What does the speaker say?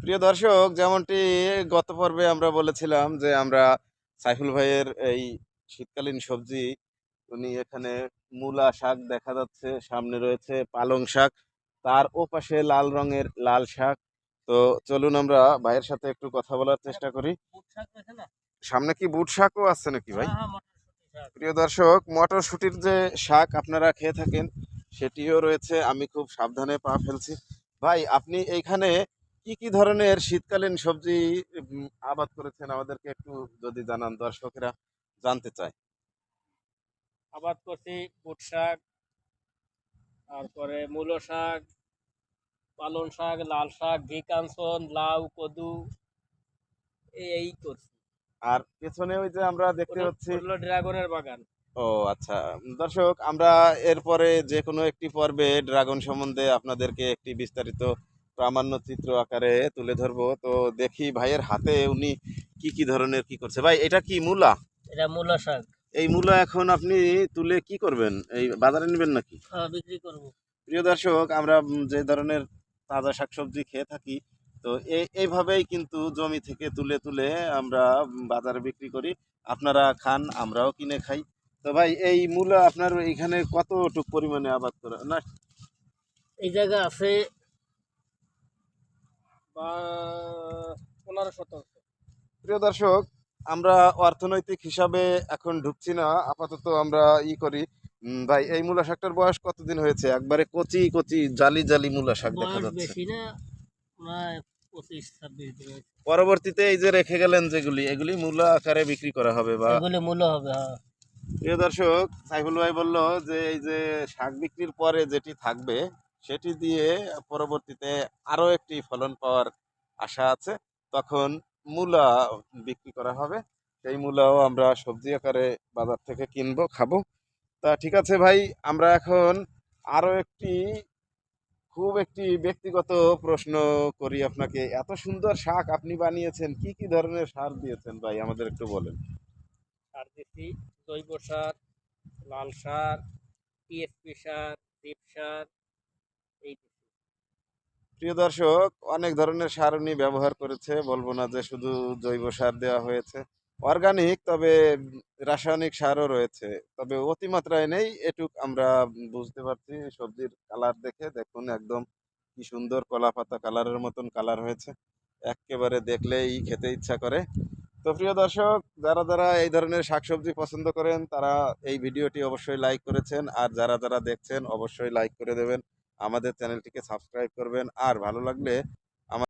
প্রিয় দর্শক, যেমনটি গত পর্বে আমরা বলেছিলাম যে আমরা সাইফুল ভাইয়ের এই শীতকালীন সবজি, উনি এখানে মূলা শাক দেখা যাচ্ছে, সামনে রয়েছে পালং শাক, তার ওপাশে লাল রঙের লাল শাক। তো চলুন আমরা ভাইয়ের সাথে একটু কথা বলার চেষ্টা করি। সামনে কি বুট শাকও আছে নাকি ভাই? প্রিয় দর্শক, মটরশুটির যে শাক আপনারা খেয়ে থাকেন সেটিও রয়েছে। আমি খুব সাবধানে পা ফেলছি। ভাই, আপনি এইখানে কি কি ধরনের শীতকালীন সবজি আবাদ করেছেন আমাদেরকে একটু যদি জানান, দর্শকেরা জানতে চায়। আবাদ করছি পুঁট শাক, তারপরে মূলো শাক, পালং শাক, লাল শাক, ঘি কাঞ্চন, লাউ, কদু, এই করছি। আর পেছনে ওই যে আমরা দেখতে পাচ্ছি। ওগুলো ড্রাগনের বাগান। ও আচ্ছা। দর্শক, আমরা এরপরে যে কোনো একটি পর্বে ড্রাগন সম্বন্ধে আপনাদেরকে একটি বিস্তারিত প্রামাণ্য চিত্র আকারে তুলে ধরবো। তো দেখি ভাইয়ের হাতে উনি কি কি ধরনের কি করছে। ভাই, এটা কি মূলা? এটা মূলো শাক। এই মূলা এখন আপনি তুলে কি করবেন? এই বাজারে নেবেন নাকি? বিক্রি করব। প্রিয় দর্শক, আমরা যে ধরনের তাজা শাকসবজি খেয়ে থাকি, তো এইভাবেই কিন্তু জমি থেকে তুলে তুলে আমরা বাজারে বিক্রি করি। আপনারা খান, আমরাও কিনে খাই। তো ভাই, এই মূলা আপনার এখানে কতটুক পরিমাণে আবাদ করা না? এই জায়গা আছে বা 15 শতাংশ। প্রিয় দর্শক, আমরা অর্থনৈতিক হিসাবে এখন ঢুকছি না, আপাতত আমরা করি। ভাই, এই মূলা শাকটার বয়স কতদিন হয়েছে? একবারে কচি কচি জালি জালি মূলা শাক দেখা বয়স যাচ্ছে। বেশি না, প্রায় 25-26 দিন হয়েছে। পরবর্তীতে এই যে রেখে গেলেন যেগুলি, এগুলি মূলা আকারে বিক্রি করা হবে বা? এগুলো মূল্য হবে, হ্যাঁ। প্রিয় দর্শক, সাইফুল ভাই বলল যে এই যে শাক বিক্রির পরে যেটি থাকবে সেটি দিয়ে পরবর্তীতে আরো একটি ফলন পাওয়ার আশা আছে। তখন মূলা বিক্রি করা হবে। সেই মূলাও আমরা সবজি আকারে বাজার থেকে কিনবো, খাবো। তা ঠিক আছে ভাই, আমরা এখন আরো একটি ব্যক্তিগত প্রশ্ন করি আপনাকে। এত সুন্দর শাক আপনি বানিয়েছেন, কি কি ধরনের সার দিয়েছেন ভাই, আমাদের একটু বলেন। সার দিচ্ছি জৈব সার, লাল সার, টিএসপি সার, দ্বীপ সার, এই দিচ্ছি। প্রিয় দর্শক, অনেক ধরনের সার উনি ব্যবহার করেছে, বলবো না যে শুধু জৈব সার দেওয়া হয়েছে। অর্গানিক, তবে রাসায়নিক সারও রয়েছে, তবে অতিমাত্রায় নেই, এটুক আমরা বুঝতে পারছি। সবজির কালার দেখে দেখুন, একদম কি সুন্দর কলা পাতা কালারের মতন কালার হয়েছে, একেবারে দেখলেই খেতে ইচ্ছা করে। তো প্রিয় দর্শক, যারা যারা এই ধরনের শাকসবজি পছন্দ করেন তারা এই ভিডিওটি অবশ্যই লাইক করেছেন, আর যারা যারা দেখছেন অবশ্যই লাইক করে দেবেন। আমাদের চ্যানেলটিকে সাবস্ক্রাইব করবেন, আর ভালো লাগলে